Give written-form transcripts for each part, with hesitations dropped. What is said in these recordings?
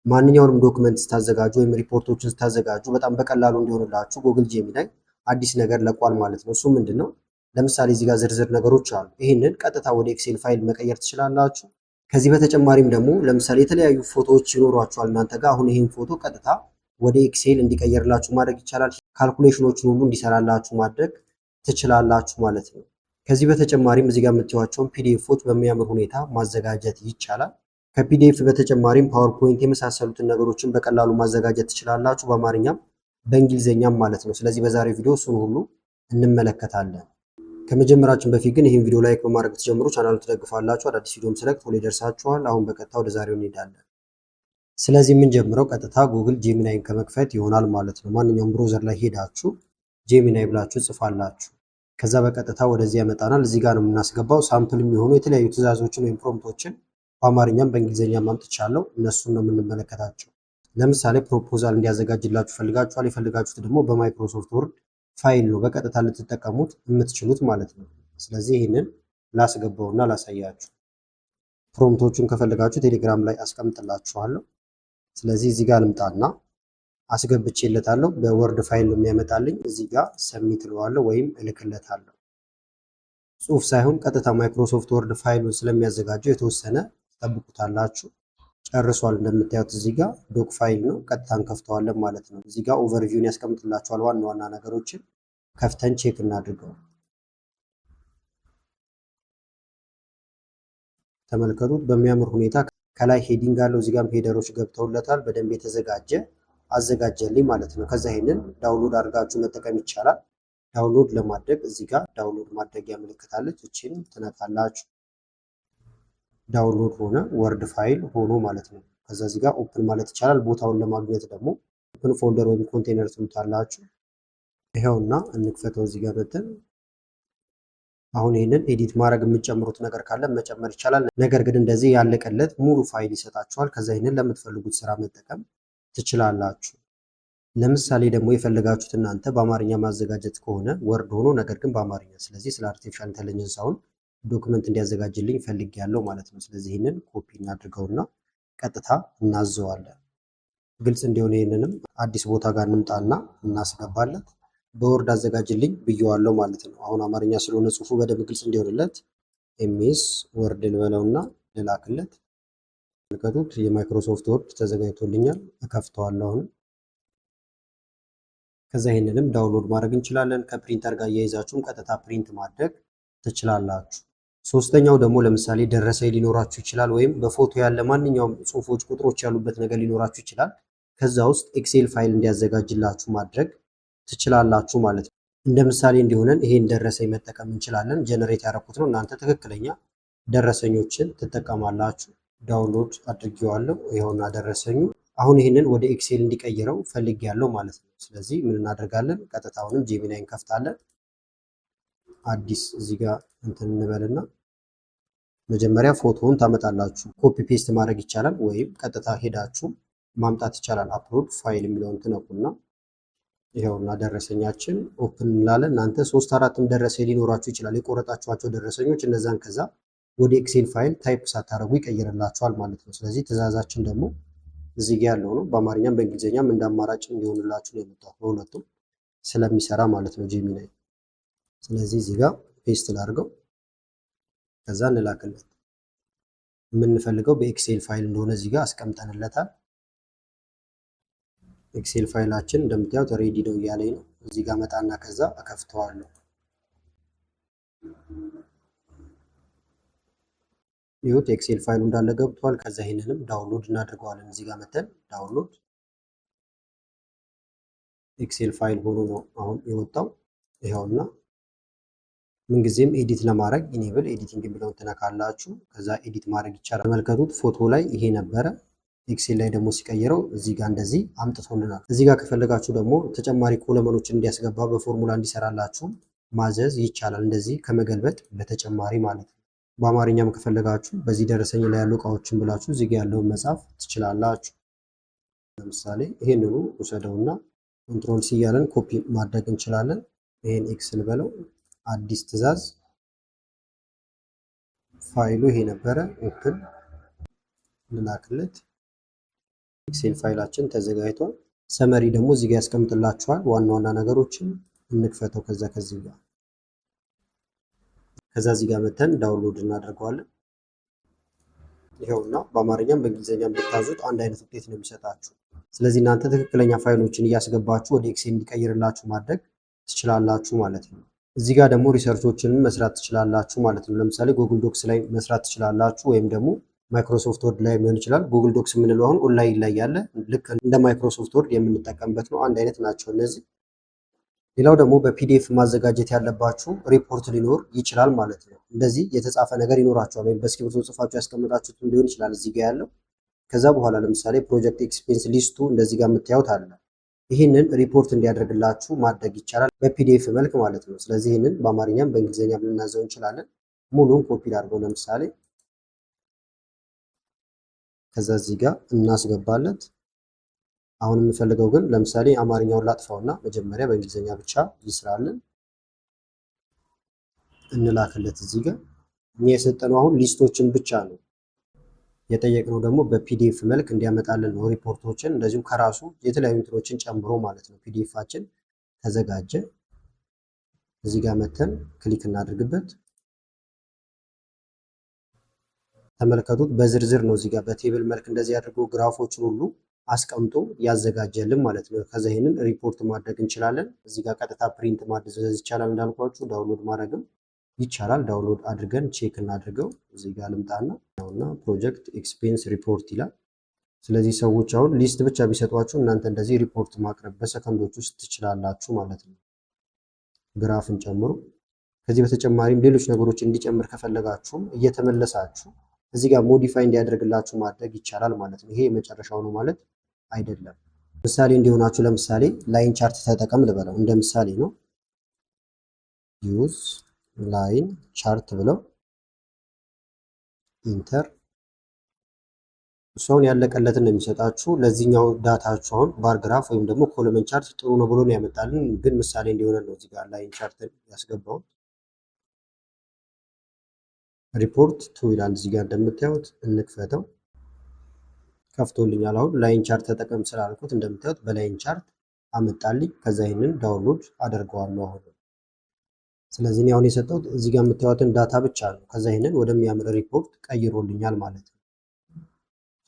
ማንኛውንም ዶክመንት ስታዘጋጁ ወይም ሪፖርቶችን ስታዘጋጁ በጣም በቀላሉ እንዲሆንላችሁ ጉግል ጄሚናይ አዲስ ነገር ለቋል ማለት ነው። እሱ ምንድነው? ለምሳሌ እዚህ ጋር ዝርዝር ነገሮች አሉ። ይህንን ቀጥታ ወደ ኤክሴል ፋይል መቀየር ትችላላችሁ። ከዚህ በተጨማሪም ደግሞ ለምሳሌ የተለያዩ ፎቶዎች ይኖሯችኋል እናንተ ጋር። አሁን ይህን ፎቶ ቀጥታ ወደ ኤክሴል እንዲቀየርላችሁ ማድረግ ይቻላል። ካልኩሌሽኖችን ሁሉ እንዲሰራላችሁ ማድረግ ትችላላችሁ ማለት ነው። ከዚህ በተጨማሪም እዚህ ጋር የምታዩዋቸውን ፒዲኤፎች በሚያምር ሁኔታ ማዘጋጀት ይቻላል። ከፒዲኤፍ በተጨማሪም ፓወርፖይንት የመሳሰሉትን ነገሮችን በቀላሉ ማዘጋጀት ትችላላችሁ፣ በአማርኛም በእንግሊዝኛም ማለት ነው። ስለዚህ በዛሬው ቪዲዮ እሱን ሁሉ እንመለከታለን። ከመጀመራችን በፊት ግን ይህን ቪዲዮ ላይክ በማድረግ ትጀምሩ፣ ቻናሉ ትደግፋላችሁ፣ አዳዲስ ቪዲዮም ስለቅ ቶሎ ይደርሳችኋል። አሁን በቀጥታ ወደ ዛሬው እንሄዳለን። ስለዚህ የምንጀምረው ቀጥታ ጉግል ጄሚናይን ከመክፈት ይሆናል ማለት ነው። ማንኛውም ብሮዘር ላይ ሄዳችሁ ጄሚናይ ብላችሁ ጽፋላችሁ። ከዛ በቀጥታ ወደዚህ ያመጣናል። እዚህ ጋር ነው የምናስገባው ሳምፕል የሚሆኑ የተለያዩ ትዕዛዞችን ወይም ፕሮምፕቶችን በአማርኛም በእንግሊዝኛም አምጥቻለሁ። እነሱን ነው የምንመለከታቸው። ለምሳሌ ፕሮፖዛል እንዲያዘጋጅላችሁ ፈልጋችኋል። የፈልጋችሁት ደግሞ በማይክሮሶፍት ወርድ ፋይል ነው በቀጥታ ልትጠቀሙት የምትችሉት ማለት ነው። ስለዚህ ይህንን ላስገባውና ላሳያችሁ። ፕሮምፕቶቹን ከፈልጋችሁ ቴሌግራም ላይ አስቀምጥላችኋለሁ። ስለዚህ እዚህ ጋር ልምጣና አስገብቼለታለሁ። በወርድ ፋይል ነው የሚያመጣልኝ። እዚህ ጋር ሰሚት እለዋለሁ ወይም እልክለታለሁ። ጽሁፍ ሳይሆን ቀጥታ ማይክሮሶፍት ወርድ ፋይሉን ስለሚያዘጋጀው የተወሰነ ጠብቁታላችሁ። ጨርሷል። እንደምታዩት እዚህ ጋር ዶክ ፋይል ነው። ቀጥታ እንከፍተዋለን ማለት ነው። እዚህ ጋር ኦቨርቪውን ያስቀምጥላችኋል። ዋና ዋና ነገሮችን ከፍተን ቼክ እናድርገው። ተመልከቱት። በሚያምር ሁኔታ ከላይ ሄዲንግ አለው። እዚህ ጋርም ሄደሮች ገብተውለታል። በደንብ የተዘጋጀ አዘጋጀልኝ ማለት ነው። ከዛ ይሄንን ዳውንሎድ አድርጋችሁ መጠቀም ይቻላል። ዳውንሎድ ለማድረግ እዚህ ጋር ዳውንሎድ ማድረጊያ ምልክት አለች። እቺን ትነካላችሁ። ዳውንሎድ ሆነ ወርድ ፋይል ሆኖ ማለት ነው። ከዛ እዚህ ጋር ኦፕን ማለት ይቻላል። ቦታውን ለማግኘት ደግሞ ኦፕን ፎልደር ወይም ኮንቴነር ትሉታላችሁ። ይሄውና እንክፈተው። እዚህ ጋር መተን አሁን ይሄንን ኤዲት ማድረግ የምትጨምሩት ነገር ካለ መጨመር ይቻላል። ነገር ግን እንደዚህ ያለቀለት ሙሉ ፋይል ይሰጣችኋል። ከዛ ይሄንን ለምትፈልጉት ስራ መጠቀም ትችላላችሁ። ለምሳሌ ደግሞ የፈለጋችሁት እናንተ በአማርኛ ማዘጋጀት ከሆነ ወርድ ሆኖ ነገር ግን በአማርኛ፣ ስለዚህ ስለ አርቲፊሻል ኢንተለጀንስ አሁን ዶክመንት እንዲያዘጋጅልኝ ፈልጌያለሁ ማለት ነው። ስለዚህ ይህንን ኮፒ እናድርገውና ቀጥታ እናዘዋለን። ግልጽ እንዲሆን ይህንንም አዲስ ቦታ ጋር እንምጣና እናስገባለት። በወርድ አዘጋጅልኝ ብየዋለሁ ማለት ነው። አሁን አማርኛ ስለሆነ ጽሁፉ በደንብ ግልጽ እንዲሆንለት ኤምኤስ ወርድ ልበለውና ልላክለት። ተመልከቱት፣ የማይክሮሶፍት ወርድ ተዘጋጅቶልኛል። እከፍተዋለሁ አሁን። ከዛ ይህንንም ዳውንሎድ ማድረግ እንችላለን። ከፕሪንተር ጋር እያይዛችሁም ቀጥታ ፕሪንት ማድረግ ትችላላችሁ። ሶስተኛው ደግሞ ለምሳሌ ደረሰኝ ሊኖራችሁ ይችላል፣ ወይም በፎቶ ያለ ማንኛውም ጽሁፎች፣ ቁጥሮች ያሉበት ነገር ሊኖራችሁ ይችላል። ከዛ ውስጥ ኤክሴል ፋይል እንዲያዘጋጅላችሁ ማድረግ ትችላላችሁ ማለት ነው። እንደ ምሳሌ እንዲሆነን ይሄን ደረሰኝ መጠቀም እንችላለን። ጀነሬት ያደረኩት ነው። እናንተ ትክክለኛ ደረሰኞችን ትጠቀማላችሁ። ዳውንሎድ አድርጌዋለሁ። ይኸውና ደረሰኙ። አሁን ይህንን ወደ ኤክሴል እንዲቀይረው ፈልጌያለሁ ማለት ነው። ስለዚህ ምን እናደርጋለን? ቀጥታውንም ጄሚናይ እንከፍታለን። አዲስ እዚህ ጋር እንትን እንበልና መጀመሪያ ፎቶውን ታመጣላችሁ። ኮፒ ፔስት ማድረግ ይቻላል፣ ወይም ቀጥታ ሄዳችሁ ማምጣት ይቻላል። አፕሎድ ፋይል የሚለውን ትነኩና ይኸውና ደረሰኛችን ኦፕን እንላለን። እናንተ 3-4ም ደረሰኝ ሊኖራችሁ ይችላል፣ የቆረጣችኋቸው ደረሰኞች። እነዛን ከዛ ወደ ኤክሴል ፋይል ታይፕ ሳታደርጉ ይቀይርላችኋል ማለት ነው። ስለዚህ ትዕዛዛችን ደግሞ እዚህ ጋር ያለው ነው። በአማርኛም በእንግሊዝኛም እንደ አማራጭ እንዲሆንላችሁ ነው የመጣው፣ በሁለቱም ስለሚሰራ ማለት ነው ጄሚናይ። ስለዚህ እዚህ ጋር ፔስት ላድርገው፣ ከዛ እንላክለት። የምንፈልገው በኤክሴል ፋይል እንደሆነ እዚህ ጋር አስቀምጠንለታል። ኤክሴል ፋይላችን እንደምታዩት ሬዲ ነው እያለኝ ነው። እዚህ ጋር መጣና ከዛ እከፍተዋለሁ። ይሁት ኤክሴል ፋይሉ እንዳለ ገብቷል። ከዛ ይሄንንም ዳውንሎድ እናድርገዋለን። እዚህ ጋር መተን ዳውንሎድ ኤክሴል ፋይል ሆኖ ነው አሁን የወጣው። ይኸውና ምንጊዜም ኤዲት ለማድረግ ኢኔብል ኤዲቲንግ የሚለውን ትነካላችሁ። ከዛ ኤዲት ማድረግ ይቻላል። ተመልከቱት፣ ፎቶ ላይ ይሄ ነበረ። ኤክሴል ላይ ደግሞ ሲቀይረው እዚህ ጋር እንደዚህ አምጥቶልናል። እዚህ ጋር ከፈለጋችሁ ደግሞ ተጨማሪ ኮለመኖችን እንዲያስገባ በፎርሙላ እንዲሰራላችሁ ማዘዝ ይቻላል። እንደዚህ ከመገልበጥ በተጨማሪ ማለት ነው። በአማርኛም ከፈለጋችሁ በዚህ ደረሰኝ ላይ ያሉ እቃዎችን ብላችሁ እዚህ ጋር ያለውን መጻፍ ትችላላችሁ። ለምሳሌ ይሄንኑ ውሰደውና ኮንትሮል ሲ እያለን ኮፒ ማድረግ እንችላለን። ይሄን ኤክስል በለው አዲስ ትዕዛዝ ፋይሉ ይሄ ነበረ። ኦፕን ልላክለት። ኤክሴል ፋይላችን ተዘጋጅቷል። ሰመሪ ደግሞ እዚህ ጋር ያስቀምጥላችኋል ዋና ዋና ነገሮችን። እንክፈተው ከዚህ ጋር እዚህ ጋር መተን ዳውንሎድ እናደርገዋለን። ይኸውና በአማርኛም በእንግሊዝኛም ብታዙት አንድ አይነት ውጤት ነው የሚሰጣችሁ። ስለዚህ እናንተ ትክክለኛ ፋይሎችን እያስገባችሁ ወደ ኤክሴል እንዲቀይርላችሁ ማድረግ ትችላላችሁ ማለት ነው። እዚህ ጋር ደግሞ ሪሰርቾችንም መስራት ትችላላችሁ ማለት ነው። ለምሳሌ ጉግል ዶክስ ላይ መስራት ትችላላችሁ፣ ወይም ደግሞ ማይክሮሶፍት ወርድ ላይ ሊሆን ይችላል። ጉግል ዶክስ የምንለው አሁን ኦንላይን ላይ ያለ ልክ እንደ ማይክሮሶፍት ወርድ የምንጠቀምበት ነው። አንድ አይነት ናቸው እነዚህ። ሌላው ደግሞ በፒዲኤፍ ማዘጋጀት ያለባችሁ ሪፖርት ሊኖር ይችላል ማለት ነው። እንደዚህ የተጻፈ ነገር ይኖራችኋል፣ ወይም በእስክሪብቶ ጽፋችሁ ያስቀመጣችሁት ሊሆን ይችላል እዚህ ጋር ያለው። ከዛ በኋላ ለምሳሌ ፕሮጀክት ኤክስፔንስ ሊስቱ እንደዚህ ጋር የምታዩት አለ። ይህንን ሪፖርት እንዲያደርግላችሁ ማድረግ ይቻላል በፒዲኤፍ መልክ ማለት ነው። ስለዚህ ይህንን በአማርኛም በእንግሊዝኛም ልናዘው እንችላለን። ሙሉን ኮፒ አድርገው ለምሳሌ ከዛ እዚህ ጋር እናስገባለት። አሁን የምፈልገው ግን ለምሳሌ አማርኛውን ላጥፋውና መጀመሪያ በእንግሊዝኛ ብቻ ይስራልን እንላክለት። እዚህ ጋር እኛ የሰጠነው አሁን ሊስቶችን ብቻ ነው የጠየቅነው፣ ደግሞ በፒዲኤፍ መልክ እንዲያመጣልን ነው ሪፖርቶችን፣ እንደዚሁም ከራሱ የተለያዩ እንትኖችን ጨምሮ ማለት ነው። ፒዲኤፋችን ተዘጋጀ። እዚህ ጋር መተን ክሊክ እናድርግበት። ተመልከቱት፣ በዝርዝር ነው እዚህ ጋር በቴብል መልክ እንደዚህ አድርጎ ግራፎችን ሁሉ አስቀምጦ ያዘጋጀልን ማለት ነው። ከዛ ይሄንን ሪፖርት ማድረግ እንችላለን። እዚህ ጋር ቀጥታ ፕሪንት ማድረግ ይቻላል፣ እንዳልኳችሁ ዳውንሎድ ማድረግም ይቻላል። ዳውንሎድ አድርገን ቼክ እናድርገው። እዚህ ጋር ልምጣና ነውና ፕሮጀክት ኤክስፔንስ ሪፖርት ይላል። ስለዚህ ሰዎች አሁን ሊስት ብቻ ቢሰጧችሁ እናንተ እንደዚህ ሪፖርት ማቅረብ በሰከንዶች ውስጥ ትችላላችሁ ማለት ነው፣ ግራፍን ጨምሮ። ከዚህ በተጨማሪም ሌሎች ነገሮች እንዲጨምር ከፈለጋችሁም እየተመለሳችሁ እዚህ ጋር ሞዲፋይ እንዲያደርግላችሁ ማድረግ ይቻላል ማለት ነው። ይሄ የመጨረሻው ነው ማለት አይደለም። ምሳሌ እንዲሆናችሁ ለምሳሌ ላይን ቻርት ተጠቀም ልበለው፣ እንደ ምሳሌ ነው። ዩዝ ላይን ቻርት ብለው ኢንተር። እሱን ያለቀለትን ነው የሚሰጣችሁ። ለዚህኛው ዳታችሁ አሁን ባር ግራፍ ወይም ደግሞ ኮለመን ቻርት ጥሩ ነው ብሎ ነው ያመጣልን፣ ግን ምሳሌ እንዲሆነ ነው እዚህ ጋር ላይን ቻርትን ያስገባው። ሪፖርት ቱ ይላል እዚህ ጋር እንደምታዩት። እንክፈተው። ከፍቶልኛል። አሁን ላይን ቻርት ተጠቀም ስላልኩት እንደምታዩት በላይን ቻርት አመጣልኝ። ከዛ ይህንን ዳውንሎድ አደርገዋለሁ አሁን። ስለዚህ እኔ አሁን የሰጠሁት እዚህ ጋር የምታዩትን ዳታ ብቻ ነው። ከዛ ይህንን ወደሚያምር ሪፖርት ቀይሮልኛል ማለት ነው።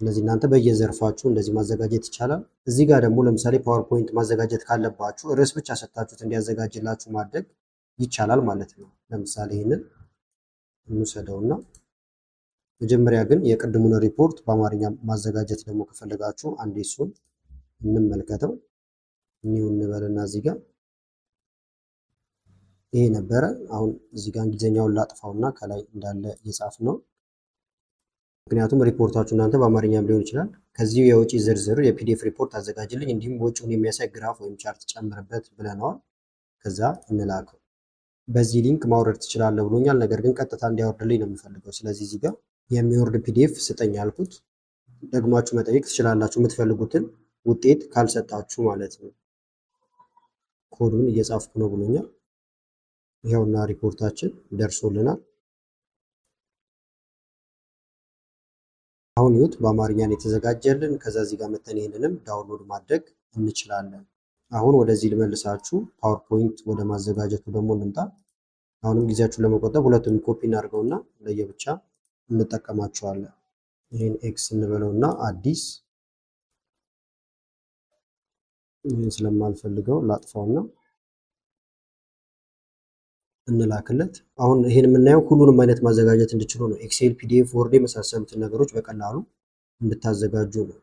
ስለዚህ እናንተ በየዘርፋችሁ እንደዚህ ማዘጋጀት ይቻላል። እዚህ ጋር ደግሞ ለምሳሌ ፓወርፖይንት ማዘጋጀት ካለባችሁ ርዕስ ብቻ ሰጣችሁት እንዲያዘጋጅላችሁ ማድረግ ይቻላል ማለት ነው። ለምሳሌ ይህንን እንውሰደውና መጀመሪያ ግን የቅድሙን ሪፖርት በአማርኛ ማዘጋጀት ደግሞ ከፈለጋችሁ አንዴ እሱን እንመልከተው። ኒው እንበልና እዚህ ጋር ይሄ ነበረ። አሁን እዚህ ጋር እንግሊዝኛውን ላጥፋውና ከላይ እንዳለ እየጻፍ ነው። ምክንያቱም ሪፖርታችሁ እናንተ በአማርኛም ሊሆን ይችላል። ከዚሁ የወጪ ዝርዝር የፒዲኤፍ ሪፖርት አዘጋጅልኝ፣ እንዲሁም ወጪውን የሚያሳይ ግራፍ ወይም ቻርት ጨምርበት ብለነዋል። ከዛ እንላከው። በዚህ ሊንክ ማውረድ ትችላለህ ብሎኛል። ነገር ግን ቀጥታ እንዲያወርድልኝ ነው የሚፈልገው። ስለዚህ እዚህ ጋር የሚወርድ ፒዲኤፍ ስጠኝ አልኩት። ደግማችሁ መጠየቅ ትችላላችሁ የምትፈልጉትን ውጤት ካልሰጣችሁ ማለት ነው። ኮዱን እየጻፍኩ ነው ብሎኛል። ይኸውና ሪፖርታችን ደርሶልናል። አሁን ይሁት በአማርኛ ነው የተዘጋጀልን። ከዛ እዚህ ጋር መተን ይሄንንም ዳውንሎድ ማድረግ እንችላለን። አሁን ወደዚህ ልመልሳችሁ። ፓወርፖይንት ወደ ማዘጋጀቱ ደግሞ እንምጣ። አሁንም ጊዜያችሁን ለመቆጠብ ሁለቱንም ኮፒ እናድርገውና ለየብቻ እንጠቀማቸዋለን። ይህን ኤክስ እንበለውና አዲስ፣ ይህን ስለማልፈልገው ላጥፋውና እንላክለት። አሁን ይህን የምናየው ሁሉንም አይነት ማዘጋጀት እንድችሉ ነው። ኤክሴል፣ ፒዲኤፍ፣ ወርድ የመሳሰሉትን ነገሮች በቀላሉ እንድታዘጋጁ ነው።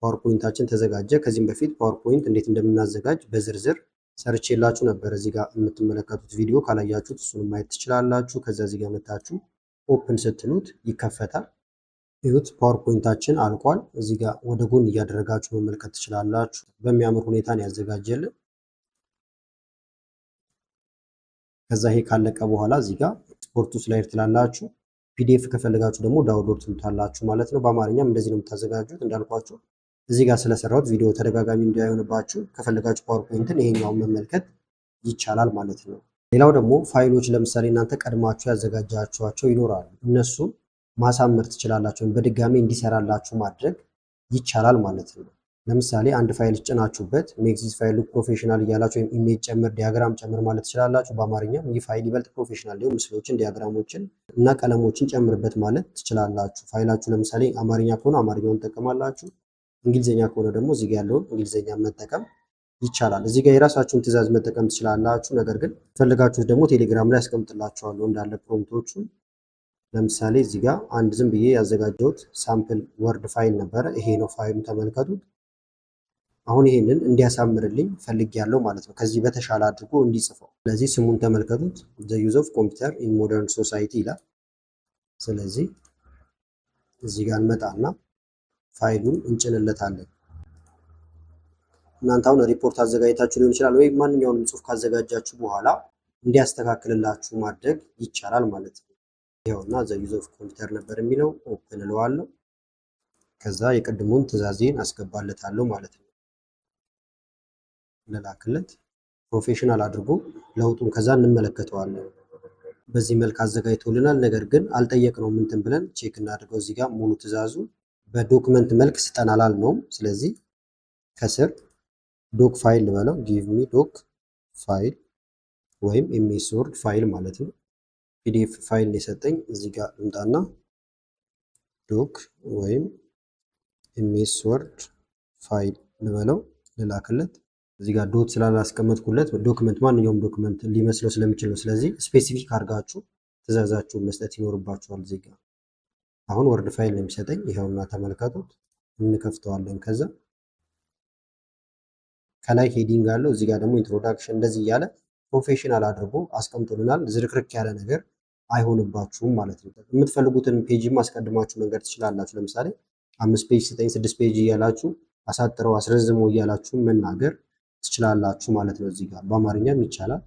ፓወርፖይንታችን ተዘጋጀ። ከዚህም በፊት ፓወርፖይንት እንዴት እንደምናዘጋጅ በዝርዝር ሰርቼላችሁ ነበር። እዚህ ጋር የምትመለከቱት ቪዲዮ ካላያችሁት እሱንም ማየት ትችላላችሁ። ከዛ እዚህ ጋር መታችሁ ኦፕን ስትሉት ይከፈታል። ይሁት ፓወርፖይንታችን አልቋል። እዚህ ጋር ወደ ጎን እያደረጋችሁ መመልከት ትችላላችሁ። በሚያምር ሁኔታ ነው ያዘጋጀልን። ከዛ ይሄ ካለቀ በኋላ እዚህ ጋር ኤክስፖርት ቱ ስላይድ ትላላችሁ። ፒዲኤፍ ከፈለጋችሁ ደግሞ ዳውንሎድ ትሉታላችሁ ማለት ነው። በአማርኛም እንደዚህ ነው የምታዘጋጁት። እንዳልኳችሁ እዚህ ጋር ስለሰራሁት ቪዲዮ ተደጋጋሚ እንዳይሆንባችሁ ከፈለጋችሁ ፓወርፖይንትን ይሄኛውን መመልከት ይቻላል ማለት ነው። ሌላው ደግሞ ፋይሎች ለምሳሌ እናንተ ቀድማችሁ ያዘጋጃችኋቸው ይኖራሉ። እነሱን ማሳመር ትችላላችሁ። በድጋሚ እንዲሰራላችሁ ማድረግ ይቻላል ማለት ነው። ለምሳሌ አንድ ፋይል ጭናችሁበት ሜክ ዚስ ፋይል ሉክ ፕሮፌሽናል እያላችሁ ወይም ኢሜጅ ጨምር፣ ዲያግራም ጨምር ማለት ትችላላችሁ። በአማርኛም ይህ ፋይል ይበልጥ ፕሮፌሽናል ሊሆን ምስሎችን፣ ዲያግራሞችን እና ቀለሞችን ጨምርበት ማለት ትችላላችሁ። ፋይላችሁ ለምሳሌ አማርኛ ከሆነ አማርኛውን ትጠቀማላችሁ። እንግሊዝኛ ከሆነ ደግሞ እዚህ ጋር ያለውን እንግሊዝኛ መጠቀም ይቻላል። እዚህ ጋር የራሳችሁን ትዕዛዝ መጠቀም ትችላላችሁ። ነገር ግን ፈልጋችሁት ደግሞ ቴሌግራም ላይ ያስቀምጥላችኋለሁ እንዳለ ፕሮምፕቶቹን። ለምሳሌ እዚህ ጋር አንድ ዝም ብዬ ያዘጋጀሁት ሳምፕል ወርድ ፋይል ነበረ። ይሄ ነው ፋይሉ፣ ተመልከቱት። አሁን ይሄንን እንዲያሳምርልኝ ፈልጌያለሁ ማለት ነው፣ ከዚህ በተሻለ አድርጎ እንዲጽፈው። ስለዚህ ስሙን ተመልከቱት፣ ዘ ዩዝ ኦፍ ኮምፒውተር ኢን ሞደርን ሶሳይቲ ይላል። ስለዚህ እዚህ ጋር እንመጣና ፋይሉን እንጭንለታለን። እናንተ አሁን ሪፖርት አዘጋጅታችሁ ሊሆን ይችላል፣ ወይም ማንኛውንም ጽሑፍ ካዘጋጃችሁ በኋላ እንዲያስተካክልላችሁ ማድረግ ይቻላል ማለት ነው። ይኸውና ዘ ዩዝ ኦፍ ኮምፒውተር ነበር የሚለው፣ ኦፕን እለዋለሁ። ከዛ የቅድሙን ትዕዛዜን አስገባለታለሁ ማለት ነው። ልላክለት ፕሮፌሽናል አድርጎ ለውጡን ከዛ እንመለከተዋለን። በዚህ መልክ አዘጋጅቶልናል። ነገር ግን አልጠየቅነውም እንትን ብለን ቼክ እናድርገው። እዚህ ጋር ሙሉ ትዕዛዙ በዶክመንት መልክ ስጠን አላልነውም። ስለዚህ ከስር ዶክ ፋይል ልበለው፣ ጊቭ ሚ ዶክ ፋይል ወይም ኤምኤስ ወርድ ፋይል ማለት ነው። ፒዲኤፍ ፋይል የሰጠኝ እዚህ ጋር ልምጣና ዶክ ወይም ኤምኤስ ወርድ ፋይል ልበለው፣ ልላክለት። እዚህ ጋር ዶት ስላላስቀመጥኩለት ዶክመንት ማንኛውም ዶክመንት ሊመስለው ስለሚችል ነው። ስለዚህ ስፔሲፊክ አድርጋችሁ ትዕዛዛችሁን መስጠት ይኖርባችኋል። እዚህ ጋር አሁን ወርድ ፋይል ነው የሚሰጠኝ። ይኸውና ተመልከቱት። እንከፍተዋለን። ከዛ ከላይ ሄዲንግ አለው፣ እዚህ ጋር ደግሞ ኢንትሮዳክሽን፣ እንደዚህ እያለ ፕሮፌሽናል አድርጎ አስቀምጦልናል። ዝርክርክ ያለ ነገር አይሆንባችሁም ማለት ነው። የምትፈልጉትን ፔጅም አስቀድማችሁ መንገድ ትችላላችሁ። ለምሳሌ 5 ፔጅ ስጠኝ 6 ፔጅ እያላችሁ አሳጥረው አስረዝመው እያላችሁ መናገር ትችላላችሁ ማለት ነው። እዚህ ጋር በአማርኛም ይቻላል።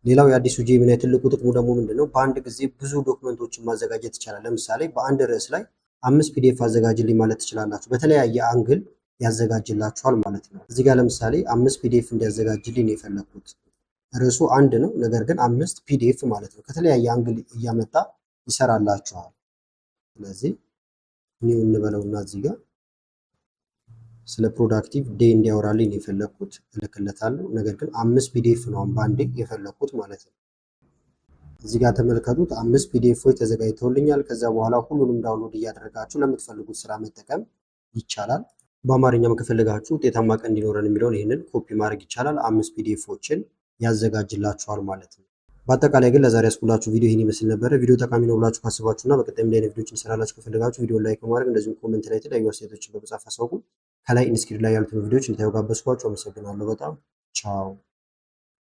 ሌላው የአዲሱ ጄሚናይ ትልቁ ጥቅሙ ደግሞ ምንድነው? በአንድ ጊዜ ብዙ ዶክመንቶችን ማዘጋጀት ይቻላል። ለምሳሌ በአንድ ርዕስ ላይ 5 ፒዲኤፍ አዘጋጅልኝ ማለት ትችላላችሁ። በተለያየ አንግል ያዘጋጅላችኋል ማለት ነው። እዚህ ጋር ለምሳሌ 5 ፒዲኤፍ እንዲያዘጋጅልኝ ነው የፈለኩት። ርዕሱ አንድ ነው፣ ነገር ግን 5 ፒዲኤፍ ማለት ነው። ከተለያየ አንግል እያመጣ ይሰራላችኋል። ስለዚህ ኒው እንበለውና እዚህ ጋር ስለ ፕሮዳክቲቭ ዴይ እንዲያወራልኝ ነው የፈለኩት፣ እልክለታለሁ። ነገር ግን 5 ፒዲኤፍ ነው በአንዴ የፈለኩት ማለት ነው። እዚህ ጋር ተመልከቱት፣ 5 ፒዲኤፎች ተዘጋጅተውልኛል። ከዛ በኋላ ሁሉንም ዳውንሎድ እያደረጋችሁ ለምትፈልጉት ስራ መጠቀም ይቻላል። በአማርኛም ከፈለጋችሁ ውጤታማ ቀን እንዲኖረን የሚለውን ይህንን ኮፒ ማድረግ ይቻላል። 5 ፒዲኤፎችን ያዘጋጅላችኋል ማለት ነው። በአጠቃላይ ግን ለዛሬ ያስኩላችሁ ቪዲዮ ይህን ይመስል ነበረ። ቪዲዮ ጠቃሚ ነው ብላችሁ ካስባችሁና በቀጣይም ላይ ቪዲዮዎችን እንሰራላችሁ ከፈለጋችሁ ቪዲዮ ላይክ በማድረግ እንደዚሁም ኮሜንት ላይ የተለያዩ አስተያየቶችን በመጻፍ አሳውቁ። ከላይ ኢንስክሪፕት ላይ ያሉትን ቪዲዮዎች እንድታዩ ጋበዝኳችሁ። አመሰግናለሁ በጣም ቻው።